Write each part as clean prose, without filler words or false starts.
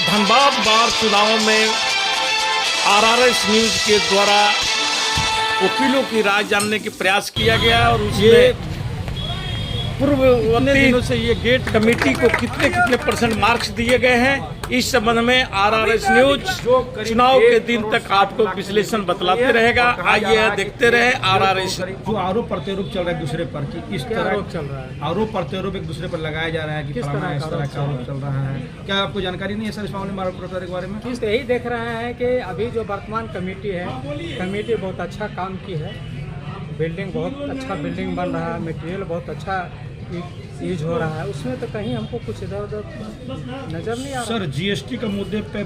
धनबाद बार चुनाव में RRS news के द्वारा वकीलों की राय जानने की प्रयास किया गया और उसमें पूर्ववर्ती दिनों से ये गेट कमेटी को कितने कितने परसेंट मार्क्स दिए गए हैं, इस संबंध में आरआरएस न्यूज चुनाव के दिन तक आपको विश्लेषण बतलाते रहेगा। आइए देखते रहे आरआरएस। जो आरोप प्रत्यारोप चल रहा है दूसरे पर कि किस तरह आरोप चल रहा है, आरोप प्रत्यारोप एक दूसरे पर लगाया जा रहा है कि फलाना इस तरह का आरोप चल रहा है। क्या आपको जानकारी नहीं है सर इस मामले में आरोप प्रत्यारोप के बारे में? इस यही देख रहे हैं कि अभी जो वर्तमान कमेटी है, कमेटी बहुत अच्छा काम की है। बिल्डिंग बहुत अच्छा बिल्डिंग बन रहा है, मटेरियल बहुत अच्छा यूज हो रहा है, उसमें तो कहीं हमको कुछ इधर उधर नजर नहीं आ रहा। सर जीएसटी के मुद्दे पे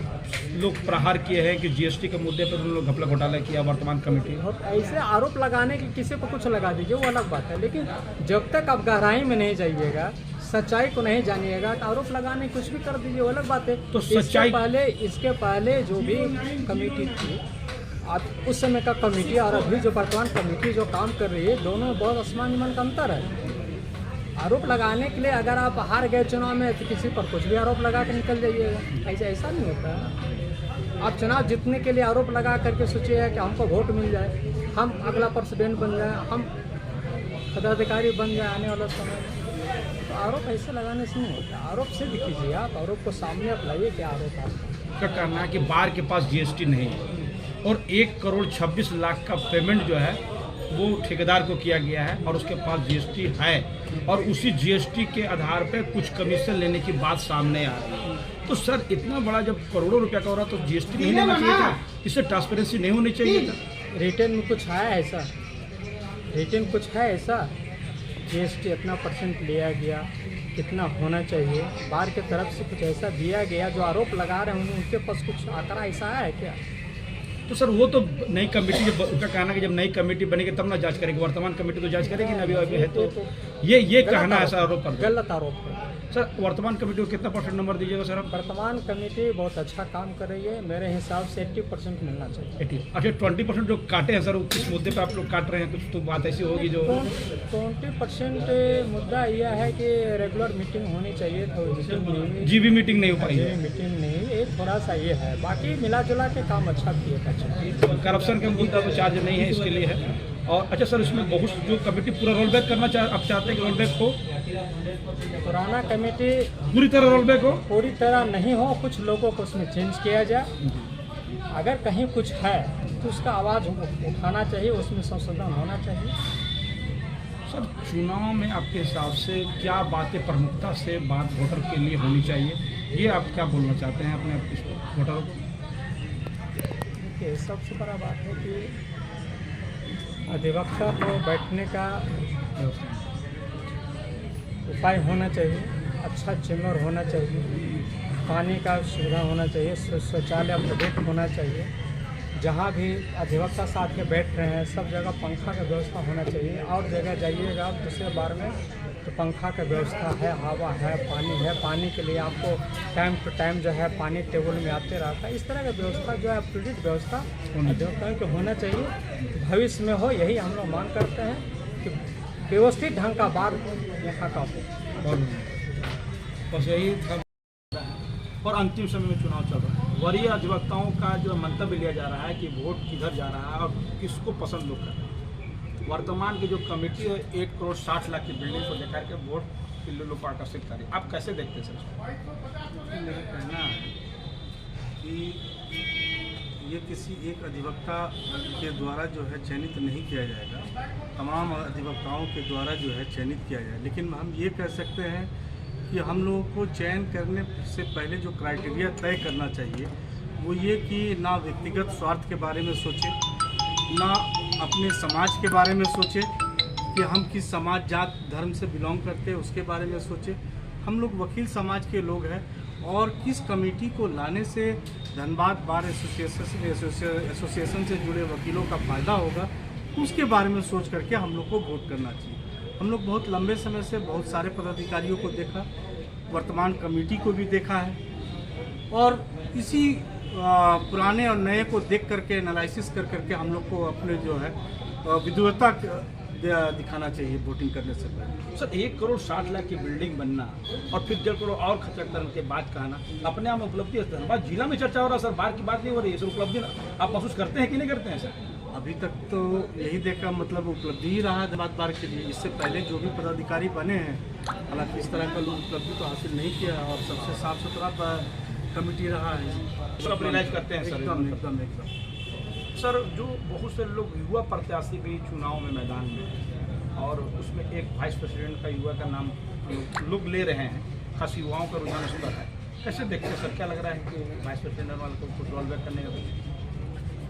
लोग प्रहार किए हैं कि जीएसटी के मुद्दे पर उन लोग घपला घोटाला किया वर्तमान कमेटी। और ऐसे आरोप लगाने की किसी को कुछ लगा दीजिए वो अलग बात है, लेकिन जब तक आप गहराई में नहीं जाइएगा, सच्चाई को नहीं जानिएगा तो आरोप लगाने कुछ भी कर दीजिए वो अलग बात है। तो सच्चाई इसके पहले जो भी कमेटी थी, आप उस समय का कमेटी और अभी जो वर्तमान कमेटी जो काम कर रही है, दोनों बहुत आसमान जमीन का अंतर है। आरोप लगाने के लिए अगर आप हार गए चुनाव में तो किसी पर कुछ भी आरोप लगा कर निकल जाइएगा, ऐसा नहीं होता। आप चुनाव जीतने के लिए आरोप लगा करके सोचिए कि हमको वोट मिल जाए, हम अगला प्रेसिडेंट बन जाए, हम पदाधिकारी बन जाए आने वाला समय। तो आरोप ऐसे लगाने से नहीं होता। आरोप सिद्ध कीजिए, आप आरोप को सामने आप लाइए क्या आरोप आपका। का कहना है कि बार के पास जीएसटी नहीं है और 1,26,00,000 का पेमेंट जो है वो ठेकेदार को किया गया है और उसके पास जीएसटी है और उसी जीएसटी के आधार पे कुछ कमीशन लेने की बात सामने आ रही है। तो सर इतना बड़ा जब करोड़ों रुपया का हो रहा तो जीएसटी नहीं लेना चाहिए था, इससे ट्रांसपेरेंसी नहीं होनी चाहिए था। रिटर्न में कुछ है ऐसा, रिटर्न कुछ है ऐसा, जीएसटी इतना % लिया गया, कितना होना चाहिए, बार की तरफ से कुछ ऐसा दिया गया जो आरोप लगा रहे होंगे उनके पास कुछ आंकड़ा ऐसा है क्या? तो सर वो तो नई कमेटी जब उनका कहना कि जब नई कमेटी बनेगी तब ना जांच करेगी, वर्तमान कमेटी तो जांच करेगी ना अभी है। तो ये कहना ऐसा आरोप पर गलत आरोप है। सर वर्तमान कमेटी को कितना % नंबर दीजिएगा सर आप? वर्तमान कमेटी बहुत अच्छा काम कर रही है, मेरे हिसाब से 80% मिलना चाहिए। अच्छा 20% जो काटे हैं सर किस मुद्दे पे आप लोग काट रहे हैं? कुछ तो बात ऐसी होगी जो 20% मुद्दा यह है कि रेगुलर मीटिंग होनी चाहिए, तो जीबी मीटिंग नहीं हो पाई है, मीटिंग नहीं, ये थोड़ा सा ये है, बाकी मिला जुला के काम अच्छा किया। करप्शन का मुद्दा तो चार्ज नहीं है इसके लिए है। और अच्छा सर इसमें बहुत जो कमेटी पूरा रोल बैक करना आप चाहते हैं कि रोल बैक हो? पुराना कमेटी पूरी तरह रोल बैक हो? पूरी तरह नहीं हो, कुछ लोगों को उसमें चेंज किया जाए। अगर कहीं कुछ है तो उसका आवाज़ उठाना चाहिए, उसमें संशोधन होना चाहिए। सर चुनाव में आपके हिसाब से क्या बातें प्रमुखता से बात वोटर के लिए होनी चाहिए, ये आप क्या बोलना चाहते हैं अपने वोटरों को? देखिए सबसे बड़ा बात है कि अधिवक्ता को बैठने का उपाय होना चाहिए, अच्छा चेम्बर होना चाहिए, पानी का सुविधा होना चाहिए, शौचालय अपडेट होना चाहिए। जहाँ भी अधिवक्ता साथ के बैठ रहे हैं सब जगह पंखा का व्यवस्था होना चाहिए। और जगह जाइएगा आप दूसरे बार में तो पंखा का व्यवस्था है, हवा है, पानी के लिए आपको टाइम टू टाइम जो है पानी टेबल में आते रहता है। इस तरह का व्यवस्था जो है अपडेट व्यवस्था अधिवक्ताओं को होना चाहिए, भविष्य में हो, यही हम लोग मांग करते हैं कि व्यवस्थित ढंग का बार यहाँ का हो। बस यही था। और अंतिम समय में चुनाव चल रहा है, वरीय अधिवक्ताओं का जो मंतव्य लिया जा रहा है कि वोट किधर जा रहा है और किसको पसंद लोग कर रहे हैं। वर्तमान की जो कमेटी है 1,60,00,000 की बिल्डिंग को लेकर के वोट के लोग आकर्षित करें, आप कैसे देखते हैं सर? मेरा कहना है कि ये किसी एक अधिवक्ता के द्वारा जो है चयनित नहीं किया जाएगा, तमाम अधिवक्ताओं के द्वारा जो है चयनित किया जाए। लेकिन हम ये कह सकते हैं कि हम लोगों को चयन करने से पहले जो क्राइटेरिया तय करना चाहिए वो ये कि ना व्यक्तिगत स्वार्थ के बारे में सोचें, ना अपने समाज के बारे में सोचें कि हम किस समाज जात धर्म से बिलोंग करते हैं उसके बारे में सोचें। हम लोग वकील समाज के लोग हैं और किस कमेटी को लाने से धनबाद बार एसोसिएशन से जुड़े वकीलों का फ़ायदा होगा उसके बारे में सोच करके हम लोग को वोट करना चाहिए। हम लोग बहुत लंबे समय से बहुत सारे पदाधिकारियों को देखा, वर्तमान कमेटी को भी देखा है और इसी पुराने और नए को देख करके एनालिसिस कर करके हम लोग को अपने जो है विद्वता दिखाना चाहिए वोटिंग करने से पहले। सर 1,60,00,000 की बिल्डिंग बनना और फिर 1.5 करोड़ और खर्चा करने के बाद कहना अपने आप में उपलब्धि है। धनबाद जिला में चर्चा हो रहा है सर, बाहर की बात नहीं हो रही है सर। उपलब्धि आप महसूस करते हैं कि नहीं करते हैं सर? अभी तक तो यही देखा मतलब उपलब्धि ही रहा है धनबाद बार के लिए। इससे पहले जो भी पदाधिकारी बने हैं, हालांकि इस तरह का लोग उपलब्धि तो हासिल नहीं किया और सबसे साफ सुथरा कमेटी रहा है। सब रिलाइज करते हैं सर? एकदम। सर जो बहुत से लोग युवा प्रत्याशी भी चुनाव में मैदान में हैं और उसमें एक वाइस प्रेसिडेंट का युवा का नाम लोग ले रहे हैं, खास युवाओं का रुझान उस पर है, कैसे देखते हैं सर? क्या लग रहा है कि वाइस प्रेसिडेंट वाले को कुछ रोल बैक करने का?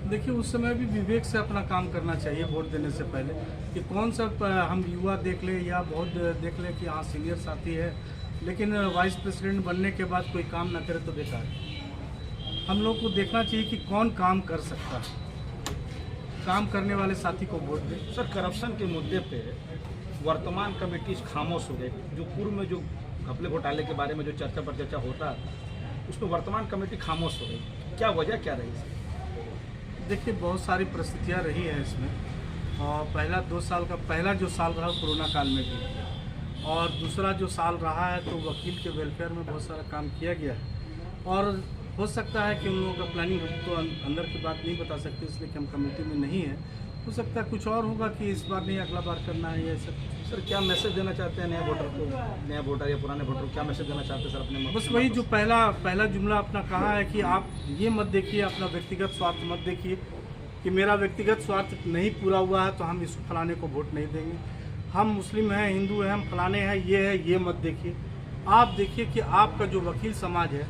देखिए उस समय भी विवेक से अपना काम करना चाहिए वोट देने से पहले, कि कौन सा हम युवा देख ले या बहुत देख ले कि हाँ सीनियर साथी है, लेकिन वाइस प्रेसिडेंट बनने के बाद कोई काम ना करे तो बेकार है। हम लोग को देखना चाहिए कि कौन काम कर सकता है, काम करने वाले साथी को वोट दें। सर करप्शन के मुद्दे पे वर्तमान कमेटी खामोश हो गई। जो पूर्व में जो घपले घोटाले के बारे में जो चर्चा पर चर्चा होता था, उसमें वर्तमान कमेटी खामोश हो गई। क्या वजह क्या रही? देखिए बहुत सारी परिस्थितियाँ रही हैं इसमें। और पहला जो साल रहा कोरोना काल में भी, और दूसरा जो साल रहा है तो वकील के वेलफेयर में बहुत सारा काम किया गया है। और हो सकता है कि उन लोगों का प्लानिंग तो अंदर की बात नहीं बता सकते, इसलिए कि हम कमेटी में नहीं है। हो सकता है कुछ और होगा कि इस बार नहीं अगला बार करना है ये सब। सर क्या मैसेज देना चाहते हैं नए वोटर को, नया वोटर या पुराने वोटर को क्या मैसेज देना चाहते हैं सर अपने? बस वही जो पहला जुमला अपना कहा है कि आप ये मत देखिए, अपना व्यक्तिगत स्वार्थ मत देखिए कि मेरा व्यक्तिगत स्वार्थ नहीं पूरा हुआ है तो हम इस फलाने को वोट नहीं देंगे, हम मुस्लिम हैं, हिंदू हैं, हम फलाने हैं, ये मत देखिए। आप देखिए कि आपका जो वकील समाज है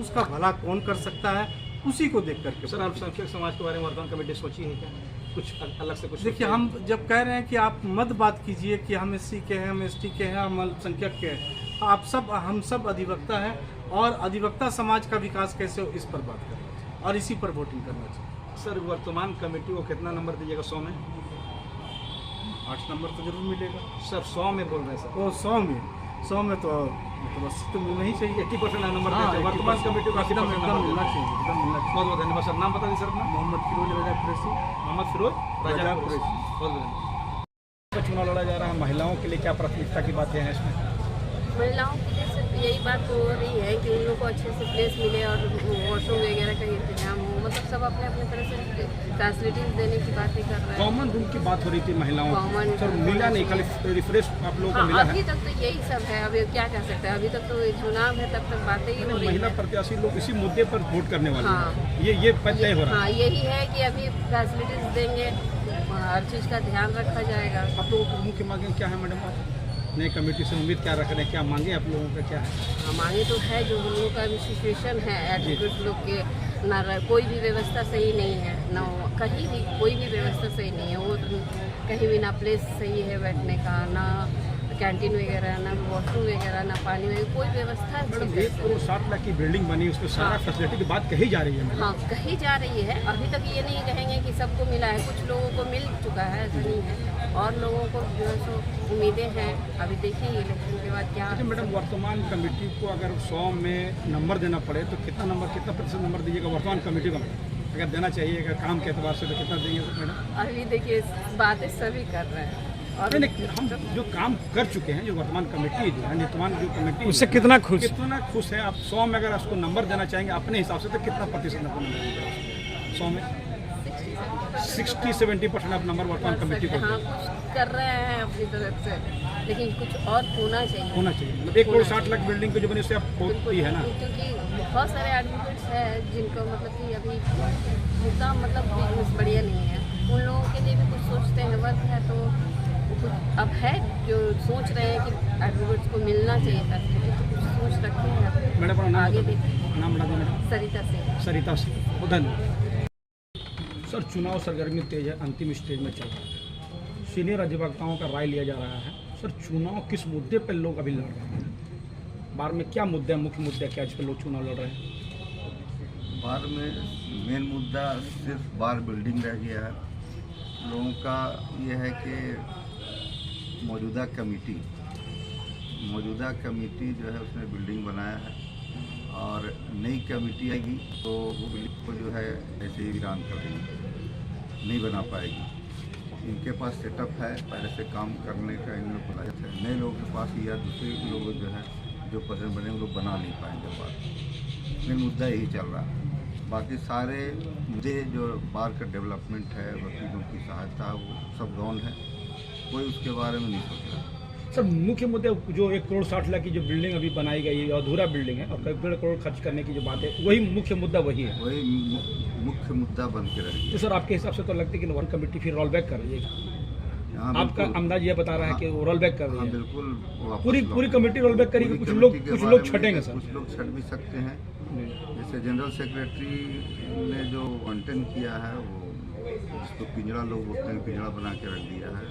उसका भला कौन कर सकता है, उसी को देख करके। सर अल्पसंख्यक समाज के बारे में वर्तमान कमेटी सोची है क्या कुछ अलग से? कुछ देखिए हम जब कह रहे हैं कि आप मत बात कीजिए कि हम SC के हैं, हम ST के हैं, हम अल्पसंख्यक के हैं, हम सब अधिवक्ता हैं और अधिवक्ता समाज का विकास कैसे हो इस पर बात करना चाहिए और इसी पर वोटिंग करना चाहिए। सर वर्तमान कमेटी को कितना नंबर दीजिएगा 100 में? 8 नंबर तो जरूर मिलेगा सर। 100 में बोल रहे हैं सर? वो 100 में तो 80 तो मिलना ही चाहिए। 80% नंबर देते हैं वर्तमान कमेटी को। एकदम मिलना चाहिए, एकदम मिलना चाहिए। बहुत बहुत धन्यवाद सर। नाम बता दीजिए सर अपना? मोहम्मद फिरोज रजा कुरैशी। मोहम्मद फिरोज रजा कुरैशी। बहुत बहुत धन्यवाद। चुनाव लड़ा जा रहा है, महिलाओं के लिए क्या प्राथमिकता की बातें हैं इसमें? महिलाओं के लिए सिर्फ यही बात हो रही है कि उन लोग को अच्छे से प्लेस मिले और वॉशरूम वगैरह का इंतजाम हो, मतलब सब अपने अपने तरह से फैसिलिटीज देने की बातें कर रहे हैं। कॉमन रूम की बात हो रही थी महिलाओं कॉमन को, सर मिला नहीं, खाली रिफ्रेश आप लोगों को मिला है? अभी तक तो यही सब है। अभी क्या कह सकते हैं, अभी तक तो चुनाव है, तब तक बातें ही हो रही महिला है। प्रत्याशी लोग इसी मुद्दे पर वोट करने वाले हाँ। हैं, ये तय हो रहा है। हाँ यही है कि अभी फैसिलिटीज देंगे, हर चीज़ का ध्यान रखा जाएगा। आप लोगों की मुख्य मांगे क्या है मैडम? आप नई कमेटी से उम्मीद क्या रख रहे हैं, क्या मांगे आप लोगों का क्या है? मांगे तो है जो हम लोगों का अभी सिचुएशन है एडवोकेट लोग के, ना कोई भी व्यवस्था सही नहीं है, ना कहीं भी कोई भी व्यवस्था सही नहीं है। वो कहीं भी ना प्लेस सही है बैठने का, ना कैंटीन वगैरह, ना वॉशरूम वगैरह, ना पानी वगैरह, कोई व्यवस्था मैडम अच्छी 1,60,00,000 की बिल्डिंग बनी, उसमें सारा फैसिलिटी की बात कही जा रही है मैडम। हाँ कही जा रही है। अभी तक ये नहीं कहेंगे कि सबको मिला है, कुछ लोगों को मिल चुका है, ऐसा नहीं है, और लोगों को जो है सो उम्मीदें हैं। अभी देखिए इलेक्शन के बाद क्या। अच्छा मैडम वर्तमान कमेटी को अगर 100 में नंबर देना पड़े तो कितना प्रतिशत नंबर दीजिएगा वर्तमान कमेटी को? अगर देना चाहिए अगर काम के एतबार से तो कितना देंगे मैडम? अभी देखिए बातें सभी कर रहे हैं और नहीं, हम जो काम कर चुके हैं, जो वर्तमान कमेटी जो है, वर्तमान जो कमेटी उससे कितना खुश है आप? 100 में अगर उसको नंबर देना चाहेंगे अपने हिसाब से तो कितना प्रतिशत नंबर देंगे 100 में? 60-70% आप नंबर वर्तमान कमेटी को? हाँ कुछ कर रहे हैं अपनी तरफ से, लेकिन कुछ और होना चाहिए। मतलब 1,60,00,000 बिल्डिंग को जो बनी उससे आप होती है ना, क्योंकि बहुत सारे एडवोकेट्स हैं जिनको मतलब कि अभी उनका मतलब बिजनेस बढ़िया नहीं है, उन लोगों के लिए भी कुछ सोचते हैं। वर्क है तो कुछ अब है जो सोच रहे हैं कि एडवोकेट्स को मिलना चाहिए फैसिलिटी, तो कुछ सोच रखे हैं मैडम आगे देखिए। नाम बता दें मैडम? सरिता सिंह। धन्यवाद। सर चुनाव सरगर्मी तेज है, अंतिम स्टेज में चल रहा है, सीनियर अधिवक्ताओं का राय लिया जा रहा है। सर चुनाव किस मुद्दे पर लोग अभी लड़ रहे हैं? बार में क्या मुद्दे, मुख्य मुद्दे क्या जिस पर लोग चुनाव लड़ रहे हैं? बार में मेन मुद्दा सिर्फ बार बिल्डिंग रह गया है। लोगों का ये है कि मौजूदा कमेटी जो है उसने बिल्डिंग बनाया है और नई कमेटी आएगी तो वो बिल्डिंग को जो है ऐसे ही वीरान कर देगी, नहीं बना पाएगी। इनके पास सेटअप है, पहले से काम करने का इन लोग को लागत है। नए लोगों के पास या दूसरे लोग जो है जो प्रेसिडेंट बने वो लोग बना नहीं पाएंगे बात। मेन मुद्दा यही चल रहा है। बाकी सारे मुद्दे जो बार का डेवलपमेंट है, वकीलों की सहायता, वो सब गौन है, कोई उसके बारे में नहीं सोच रहा। सर मुख्य मुद्दे जो 1 करोड़ 60 लाख की जो बिल्डिंग अभी बनाई गई है, अधूरा बिल्डिंग है, और 1.5 करोड़ खर्च करने की जो बात है, वही मुख्य मुद्दा वही है। वही मुख्य मुद्दा बन के रह तो गया। सर आपके हिसाब से तो लगता है कि वन कमेटी फिर रोल बैक कर रही है। हाँ, आपका बिल्कुल। अंदाज ये बता रहा है कि वो रोल बैक कर रही हाँ, है। बिल्कुल वापस पूरी लौट- पूरी कमेटी रोल बैक करेगी। पूरी कुछ कमेटी के लोग बारे में छटेंगे सर। कुछ लोग छट भी सकते हैं। जैसे जनरल सेक्रेटरी ने जो मेंटेन किया है, वो जिसको पिंजड़ा लोग बोलते हैं, पिंजड़ा बना के रख दिया है,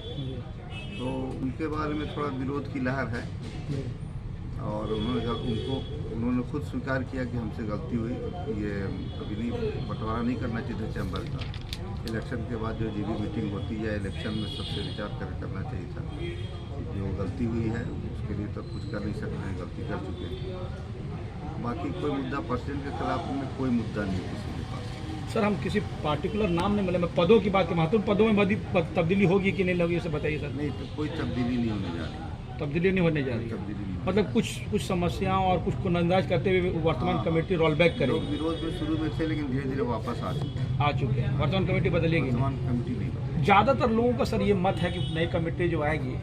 तो उनके बारे में थोड़ा विरोध की लहर है। और उन्होंने खुद स्वीकार किया कि हमसे गलती हुई, ये कभी नहीं बंटवारा नहीं करना चाहिए चैम्बर का। इलेक्शन के बाद जो जीबी मीटिंग होती है, इलेक्शन में सबसे विचार करना चाहिए था। जो गलती हुई है उसके लिए तो कुछ कर नहीं सकते हैं, गलती कर चुके हैं। बाकी कोई मुद्दा प्रेसिडेंट के खिलाफ में कोई मुद्दा नहीं है किसी के पास। सर हम किसी पार्टिकुलर नाम नहीं, मतलब पदों की बात की, महत्वपूर्ण पदों में तब्दीली होगी कि नहीं होगी, इसे बताइए सर। नहीं, तो कोई तब्दीली नहीं होने जा रही। तब्दीली नहीं होने जा रही है। तब्दीली नहीं मतलब कुछ समस्याओं और कुछ को नजरअंदाज करते हुए वर्तमान हाँ। कमेटी रोल बैक लोग करेगी। विरोध में शुरू में थे, लेकिन धीरे धीरे वापस आ चुके हैं। वर्तमान कमेटी बदलेगी नहीं। वर्तमान कमेटी नहीं बदली। ज़्यादातर लोगों का सर ये मत है कि नई कमेटी जो आएगी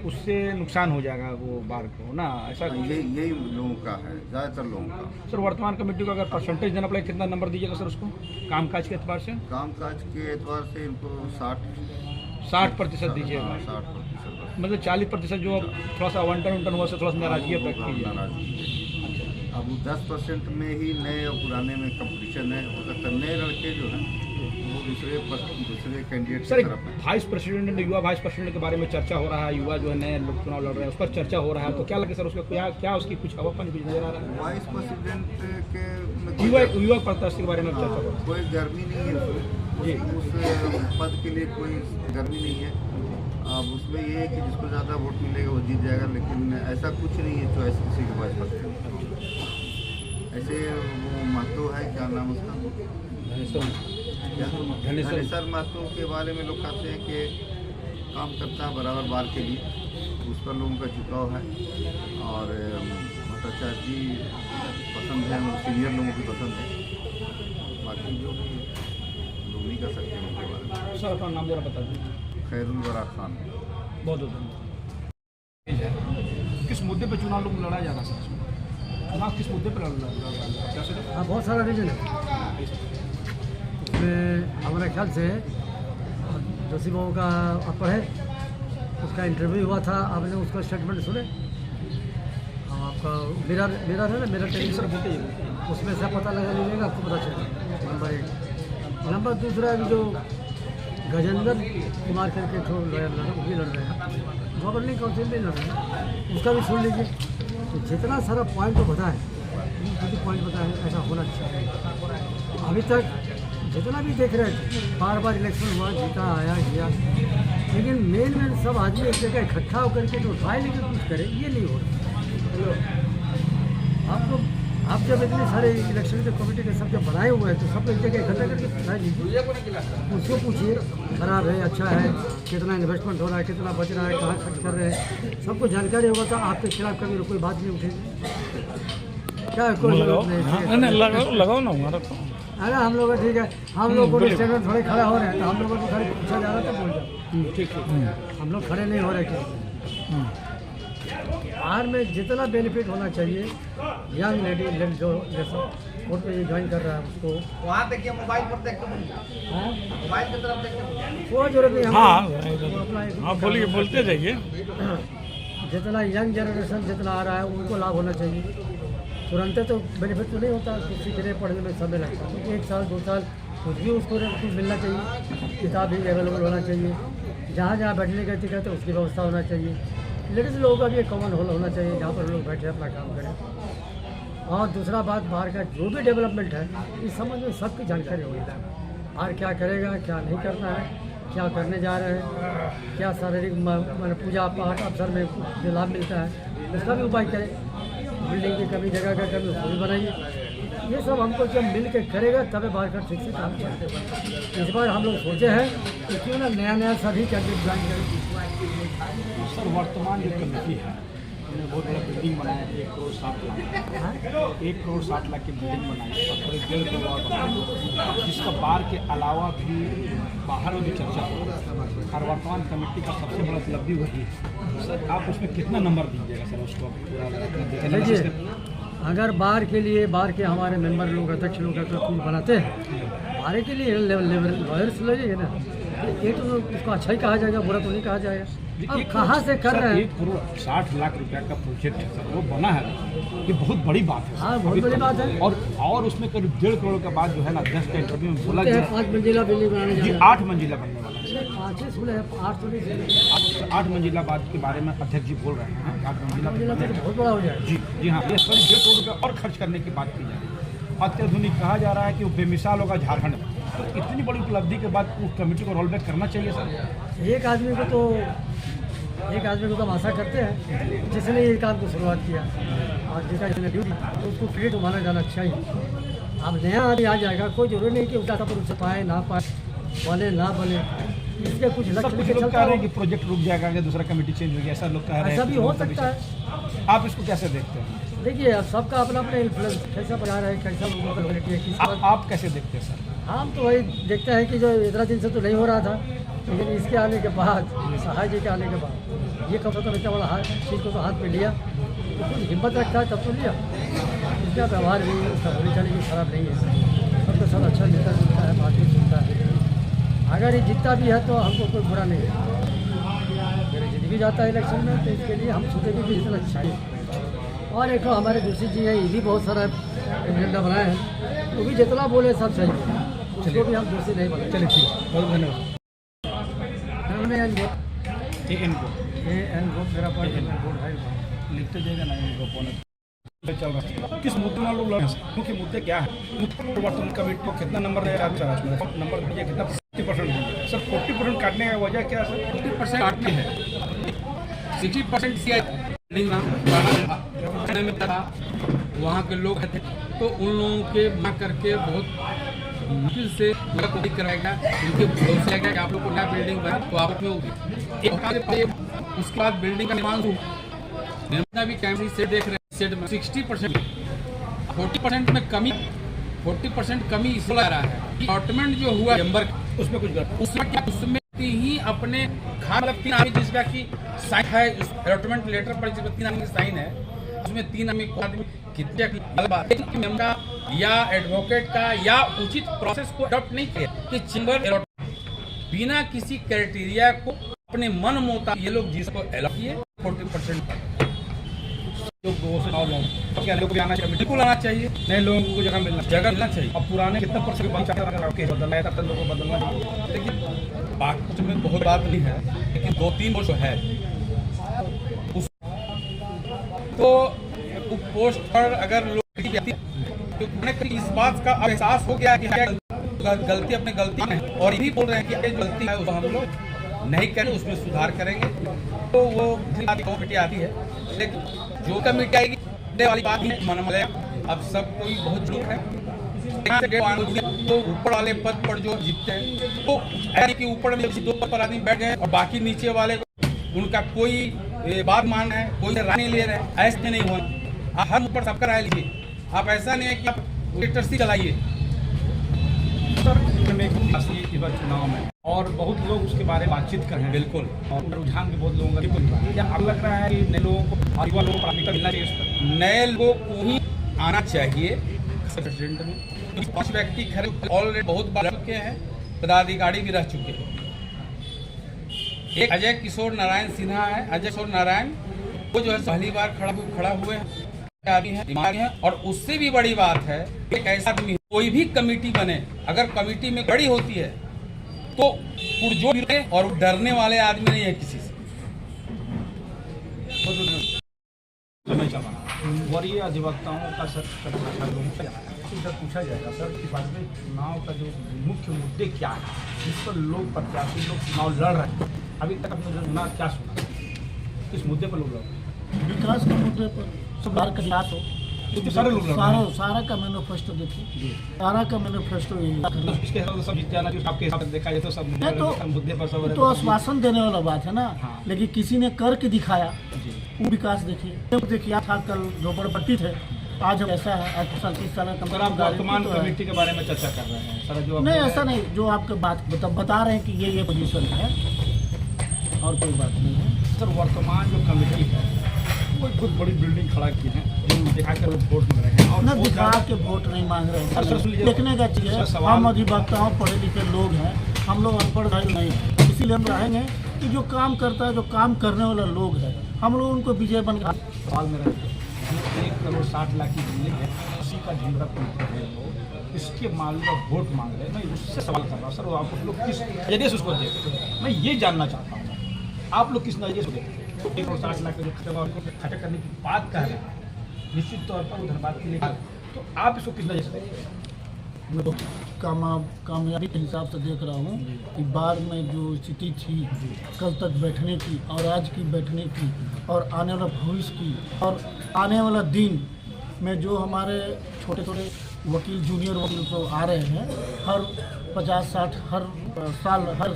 उससे नुकसान हो जाएगा वो बार को ना, ऐसा यही लोगों का है, ज़्यादातर लोगों का। सर वर्तमान कमेटी को अगर परसेंटेज देना पड़े कितना नंबर दीजिएगा सर उसको, कामकाज के एतबार से? कामकाज के एतबार से इनको 60% दीजिएगा। 60%। मतलब 40% जो अब थोड़ा सा आवंटन हुआ से थोड़ा सा नाराजगी व्यक्त कीजिए। नाराजगी अब 10% में ही नए और पुराने में कंपटीशन है। हो सकता है नए लड़के जो हैं वो दूसरे कैंडिडेट सर की एक तरफ है। वाइस प्रेसिडेंट, युवा वाइस प्रेसिडेंट के बारे में चर्चा हो रहा है, युवा जो है नए लोग चुनाव लड़ रहे हैं, उस पर चर्चा हो रहा है, तो क्या लगे सर उसका क्या उसकी कुछ हवापन कुछ नजर आ रहा है? वाइस प्रेसिडेंट के में युवा प्रत्याशी के बारे में चर्चा हो रहा है। कोई गर्मी नहीं है उसमें। जी। उस पद के लिए कोई गर्मी नहीं है। अब उसमें ये है कि जिसको ज़्यादा वोट मिलेगा वो जीत जाएगा, लेकिन ऐसा कुछ नहीं है चॉइस किसी के वाइस प्रेसिडेंट। ऐसे वो महतो है, क्या नाम उसका, धनेश्वर महतो के बारे में लोग कहते हैं कि काम करता है बराबर बार के लिए, उस पर लोगों का झुकाव है। और भट्टाचार्य जी पसंद है, सीनियर लोगों की पसंद है। बाकी जो भी लोग नहीं कर सकते उनके बारे में। सर अपना नाम जरा बता दीजिए। खैरुल वरा खान। बहुत धन्यवाद। किस मुद्दे पे चुनाव लोग लड़ा जा रहा है सर? चुनाव किस मुद्दे पर लड़ा जा रहा है? कैसे? हाँ, बहुत सारा रीजन है उसमें। हमारे ख्याल से जोशी बाबू का आप पढ़े, उसका इंटरव्यू हुआ था, आपने उसका स्टेटमेंट सुने? हाँ, आपका मिरर है ना, मिरर टेलीविजन, सर बोलते हैं उसमें से पता लगा लीजिएगा, आपको पता चलेगा। नंबर 1। नंबर दूसरा जो गजेंद्र कुमार करके जो लॉयर वो भी लड़ रहे हैं, गवर्निंग काउंसिल में लड़ रहे हैं, उसका भी सुन लीजिए। तो जितना सारा पॉइंट तो बताए, पॉइंट बताए, ऐसा होना चाहिए। अभी तक जितना भी देख रहे थे, बार बार इलेक्शन हुआ, जीता, आया, गया, लेकिन मेन सब आदमी एक जगह इकट्ठा होकर के जो ट्राई लेकर कुछ करे, ये नहीं हो रहा। आप जब इतने सारे इलेक्शन के कमेटी के सब जब बनाए हुए हैं, तो सब एक जगह इकट्ठा करके ट्राई लीजिए, उसको पूछिए खराब है, अच्छा है, कितना इन्वेस्टमेंट हो रहा है, कितना बच रहा है, कहाँ खर्च कर रहे हैं, सबको जानकारी होगा तो आपके खिलाफ कभी कोई बात नहीं उठेगी। क्या कोई जरूरत नहीं। लगाओ ना हमारा। अरे हम लोग ठीक है, हम लोग को स्टेटमेंट थोड़े खड़े हो रहे हैं, तो हम लोगों को खाली पूछा जा रहा था, बोल जाओ ठीक है, हम लोग खड़े नहीं हो रहे थे। बाहर में जितना बेनिफिट होना चाहिए, यंग लेडी जो जैसा कोर्ट में ज्वाइन कर रहा है उसको वहाँ देखिए, मोबाइल पर देख के मोबाइल की तरफ देख के कोई जरूरत नहीं। हाँ बोलिए, बोलते जाइए। जितना यंग जनरेशन जितना आ रहा है उनको लाभ होना चाहिए। तुरंत तो बेनिफिट तो नहीं होता, किसी के लिए पढ़ने में समय लगता है, तो 1 साल 2 साल कुछ भी उसको कुछ मिलना चाहिए, किताब भी अवेलेबल होना चाहिए, जहाँ जहाँ बैठने का टिकट है उसकी व्यवस्था होना चाहिए, लेडीज़ लोगों का भी एक कॉमन हॉल होना चाहिए जहाँ पर लोग बैठे अपना काम करें। और दूसरा बात, बाहर का जो भी डेवलपमेंट है इस संबंध में सबकी जानकारी होगी, बाहर क्या करेगा, क्या नहीं करना है, क्या करने जा रहे हैं, क्या शारीरिक पूजा पाठ अवसर में जो लाभ मिलता है उसका भी उपाय करें। बिल्डिंग की कमी, जगह का कमी, उसको भी बनाइए। ये सब हमको जब मिल के करेगा तब बार का ठीक से काम चलते। इस बार हम लोग सोचे हैं कि क्यों ना नया सभी कैंडिडेट ज्वाइन करें। सर वर्तमान जो कमेटी है उन्होंने बहुत बड़ा बिल्डिंग बनाया, 1 करोड़ 60 लाख 1 करोड़ 60 लाख की बिल्डिंग बनाई और करीब 1.5 करोड़ बनाई, जिसका बार के अलावा भी बाहर में भी चर्चा हो। और वर्तमान कमेटी का सबसे बड़ा उपलब्धि वही है। सर आप उसमें कितना नंबर दीजिएगा सर उसको पूरा? देखिए, अगर बार के लिए बार के हमारे मेंबर लोग अध्यक्ष लोग कुछ बनाते हैं, बार के लिए लॉयर्स लगेंगे ना, ये तो उसको अच्छा ही कहा जाएगा, बुरा तो नहीं कहा जाएगा। अब कहाँ से कर रहे हैं? 1 करोड़ 60 लाख रुपया का प्रोजेक्ट है सर, वो बना है, ये बहुत बड़ी बात है। हाँ, बहुत बड़ी बात है। और उसमें करीब 1.5 करोड़ के बाद जो है ना 10 का इंटरव्यू में बोला गया 5 मंजिला बिल्डिंग बनाने जा रहे हैं। 8 मंजिला बनने वाला है। 5 सुने 8 तो नहीं, 8 मंजिला बाद के बारे में अध्यक्ष जी बोल रहे हैं। 8 मंजिला तो बहुत बड़ा हो जाएगा। जी हाँ, ये करीब 1.5 करोड़ रुपया और खर्च करने की बात की जा रही है। अत्याधुनिक कहा जा रहा है कि वो बेमिसाल होगा झारखंड में। तो इतनी बड़ी उपलब्धि के बाद उस कमेटी को रोल बैक करना चाहिए सर। एक आदमी को तो हम आशा करते हैं जिसने ये काम को शुरुआत किया और जिसका इसने ड्यूटी, तो उसको क्रेडिट माना जाना चाहिए। अब नया आदमी आ जाएगा, कोई जरूरी नहीं कि उसका पर उसे पाए ना पाए, बने ना बने, इसके कुछ सर लक्ष्य कुछ लेके लोग चलता कह रहे हो। हैं कि प्रोजेक्ट रुक जाएगा, अगर दूसरा कमेटी चेंज हो गया, ऐसा लोग कह रहे हैं। ऐसा भी हो सकता है। आप इसको कैसे देखते हैं? देखिए, अब सबका अपना अपना इन्फ्लुएंस कैसा बना रहा है, कैसा लोगों का क्वालिटी है, किसी आप कैसे देखते हैं सर? हम तो वही देखते हैं कि जो इतना दिन से तो नहीं हो रहा था, लेकिन इसके आने के बाद, सहाय जी के आने के बाद ये कम से कम इतना बड़ा चीज़ को तो हाथ में लिया, तो कुछ हिम्मत रखता है तब तो लिया। इसका व्यवहार भी, उसका बोली चाली भी खराब नहीं है, सबके साथ अच्छा मिलता जुलता है, बातचीत सुनता है। अगर ये जीतता भी है तो हमको कोई बुरा नहीं है। मेरे जीत भी जाता है इलेक्शन में, तो इसके लिए हम सोचे कि जितना चाहिए। और एक हमारे दूसरी जी है, ये भी बहुत सारा एजेंडा बनाए हैं, वो भी जितना बोले सब सही है, उसको भी हम दोषी नहीं बने। चलिए ठीक, बहुत धन्यवाद। मेरा पॉइंट है, लिखते जाएगा ना इनको चल रहा है। किस मुद्दे में लोग लड़ रहे हैं? मुख्य मुद्दे क्या है? वर्तमान कमेटी को कितना नंबर रहेगा? आप नंबर दीजिए, कितना 40% दीजिए सर। 40% काटने का वजह क्या है सर? 40% काटते हैं, 60% में था, वहाँ के लोग थे, तो उन लोगों के बना करके बहुत मुश्किल से कोई कराएगा, उनके भरोसे है कि आप लोग को नया बिल्डिंग बना तो आप में होगी। उसके बाद बिल्डिंग का निर्माण हुआ, भी कैमरे से देख रहे हैं, सेट में 60%, 40% में कमी, 40% कमी इसलिए आ रहा है कि अलॉटमेंट जो हुआ चैम्बर, उसमें कुछ गड़बड़, उसमें ही अपने खान 3 आदमी जिसका की साइन है, अलॉटमेंट लेटर पर जिसमें 3 आदमी साइन है, उसमें 3 आदमी कितने मेंबर का या एडवोकेट का या उचित प्रोसेस को अडॉप्ट नहीं किया कि चैम्बर बिना किसी क्राइटेरिया को अपने मन मुताबिक ये लोग जिसको अलॉट किए 40% क्या लोग आना चाहिए? बिल्कुल आना चाहिए, नए लोगों को जगह मिलना चाहिए। अब पुराने कितना परसेंट बदलना है, तब लोगों को बदलना चाहिए। लेकिन बाकी में बहुत बात नहीं है, लेकिन 2-3 पोस्ट है तो पोस्ट पर अगर लोग तो इस बात का एहसास हो गया कि गलती अपनी गलती है, और यही बोल रहे हैं कि गलती है उसको हम लोग नहीं करें, उसमें सुधार करेंगे। तो वो कमेटी आती है, लेकिन जो कमेटी आएगी वाली बात नहीं मन। अब सब कोई बहुत लोग है तो ऊपर वाले पद पर जो जीतते हैं तो ऐसे कि ऊपर में 2 पद पर आदमी बैठ गए और बाकी नीचे वाले उनका कोई बात मान है, कोई राय नहीं ले रहे हैं, ऐसे नहीं होना। आप हर ऊपर सबका राय लीजिए, आप ऐसा नहीं है कि आप लिटरेसी चलाइए। चुनाव में और बहुत लोग उसके बारे में बातचीत कर रहे हैं, बिल्कुल, और रुझान भी बहुत लोगों का। क्या अब लग रहा है कि नए लोगों को युवा लोगों को प्राथमिकता मिलना चाहिए? नए लोगों को ही आना चाहिए प्रेसिडेंट में। 5 व्यक्ति खड़े ऑलरेडी बहुत बार चुके हैं, पदाधिकारी भी रह चुके हैं। एक अजय किशोर नारायण सिन्हा है, अजय किशोर नारायण वो जो है पहली बार खड़ा हुए हैं, दिमाग है। और उससे भी बड़ी बात है एक ऐसा आदमी, कोई भी कमेटी बने, अगर कमेटी में बड़ी होती है तो पुरजोर गिरे और डरने वाले आदमी नहीं है किसी से। वरीय अधिवक्ताओं का सर पूछा जाएगा सर कि बाद में चुनाव का जो मुख्य मुद्दे क्या है, जिस पर लोग प्रत्याशी लोग चुनाव लड़ रहे हैं। अभी तक आपने जो चुनाव क्या सुना, किस मुद्दे पर लोग लड़ रहे हैं? विकास के मुद्दे पर सुधार का विकास हो, इसके सारे लोग लड़ रहे हैं। सारा का मैनिफेस्टो देखिए, सारा का मैनिफेस्टो यही है। इसके हिसाब से सब जीत जाना चाहिए आपके हिसाब से देखा जाए तो सब नहीं मुद्दे पर सब तो आश्वासन देने वाला बात है ना, हाँ। लेकिन किसी ने करके दिखाया जी। वो विकास देखिए था कल झोपड़पट्टी थे, आज ऐसा है, आज 30 साल का सर आप वर्तमान कमेटी के बारे में चर्चा कर रहे हैं सर, जो नहीं ऐसा नहीं, जो आपके बात बता रहे हैं कि ये पोजीशन है और कोई बात नहीं है। सर वर्तमान जो कमेटी है वो एक बहुत बड़ी बिल्डिंग खड़ा की है, जिनको दिखा कर वोट मांग रहे हैं और न दिखा के वोट नहीं मांग रहे हैं, सर, सुन लीजिए। देखने का चीज़ है। सर, सवाल- हम अधिवक्ताओं पढ़े लिखे लोग हैं, हम लोग अनपढ़ भाई नहीं हैं, इसीलिए हम चाहेंगे कि जो काम करता है, जो काम करने वाला लोग है, हम लोग उनको विजय बन सवाल मेरा 1,60,00,000 की बिल्डिंग है, उसी का झंडा पूछते हैं लोग, इसके मामले में वोट मांग रहे हैं। मैं उससे सवाल कर रहा हूँ सर, वो आप लोग किस नजरिए से उसको देखते हैं, मैं ये जानना चाहता हूँ आप लोग किस नजरिए से देखते हैं। 1,60,00,000 का जो खर्चा करने की बात कर रहे हैं, निश्चित तौर पर उधर बात के लिए तो आप इसको किस नजरिए से देखते हैं? मैं तो कामयाबी के हिसाब से देख रहा हूँ कि बाढ़ में जो स्थिति थी कल तक बैठने की और आज की बैठने की और आने वाला भविष्य की और आने वाला दिन में जो हमारे छोटे छोटे वकील जूनियर वकील तो आ रहे हैं, हर 50-60 हर साल हर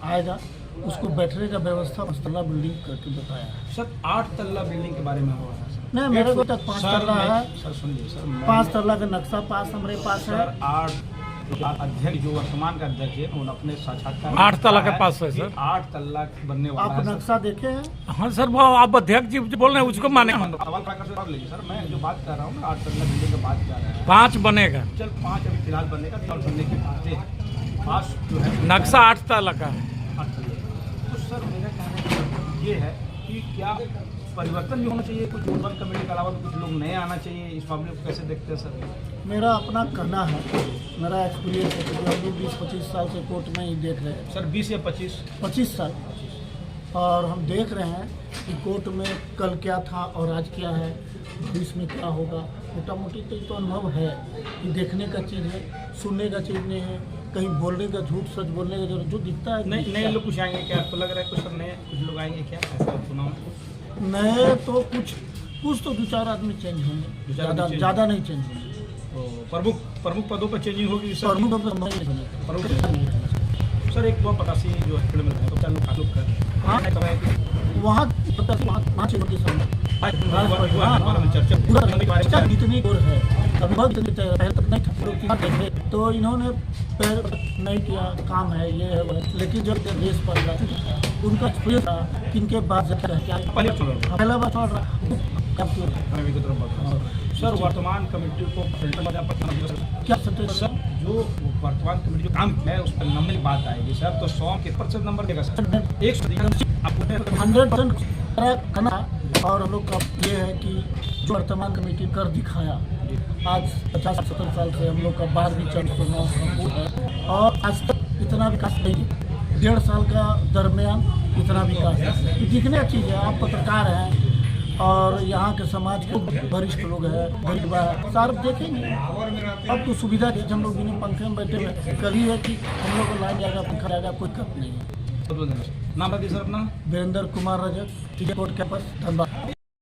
आएगा, उसको बैठने का व्यवस्था 5 तल्ला बिल्डिंग करके बताया है। सर 8 तल्ला बिल्डिंग के बारे में हो रहा है सर। नहीं मेरे को तक 5 तल्ला है, सर सुनिए सर, 5 तल्ला का नक्शा पास हमारे पास है। सर 8 अध्यक्ष जो वर्तमान का अध्यक्ष है उन्होंने अपने साक्षात्कार 8 तल्ला के पास है सर। 8 तल्ला बनने वाला आप है नक्शा देखे हैं? हाँ सर, वो आप अध्यक्ष जी जो बोल रहे हैं उसको माने। सवाल प्रकार से जवाब लीजिए सर, मैं जो बात कर रहा हूँ 8 तल्ला बिल्डिंग की बात कर रहा है। 5 बनेगा, चल 5 अभी फिलहाल बनेगा, 4 बनने के बाद 5 जो है नक्शा 8 तल्ला का है। 8 तल्ला। तो सर मेरा कहने का मतलब ये है कि क्या परिवर्तन भी होना चाहिए, कुछ वर्तमान कमेटी के अलावा कुछ लोग नए आना चाहिए, इस मामले को कैसे देखते हैं सर? मेरा अपना कहना है, मेरा एक्सपीरियंस है कि हम लोग 20-25 साल से कोर्ट में ही देख रहे हैं, सर 20 या 25 साल, और हम देख रहे हैं कि कोर्ट में कल क्या था और आज क्या है, भविष्य में क्या होगा। मोटा मोटी तो अनुभव है कि देखने का चीज़ है, सुनने का चीज़ नहीं है, कहीं बोलने का झूठ सच बोलने का जो दिखता है। नहीं नए लोग कुछ आएंगे क्या आपको लग रहा है? कुछ नए कुछ लोग आएंगे क्या ऐसा चुनाव? नए तो कुछ तो 2-4 आदमी चेंज होंगे, ज़्यादा नहीं चेंज होंगे। तो प्रमुख पदों पर चेंजिंग होगी सर? प्रमुख पर नहीं बनेगा। प्रमुख सर एक 285 जो हॉस्पिटल में है तो क्या लोग कर रहे हैं? हाँ वहाँ चर्चा इतनी और है, अनुभव इतनी पहले तक नहीं था, देखे तो इन्होंने पहले नहीं किया, काम है ये है वो, लेकिन जब देश पर उनका एक्सपीरियंस था किनके बाद पहला बात चल रहा सर वर्तमान कमेटी को क्या सर जो वर्तमान कमेटी जो काम किया है उस पर नंबर की बात आएगी सर, तो 100% नंबर देगा सर? 100% करना। और हम लोग का ये है कि जो वर्तमान कमेटी कर दिखाया, आज 50-70 साल से हम लोग का बाहर भी चल है और आज तक इतना विकास नहीं, 1.5 साल का दरमियान इतना विकास है, दिखने की चीज़ है। आप पत्रकार हैं और यहाँ के समाज के वरिष्ठ लोग हैं, गरीब सारे देखेंगे। अब तो सुविधा की हम लोग बिना पंखे में बैठे हुए, कल ही है कि हम लोग को लाइन जाएगा, पंखा जाएगा, कोई कप नहीं है। नाम बताइए सर अपना? Virendra Kumar Rajak, court campus, Dhanbad.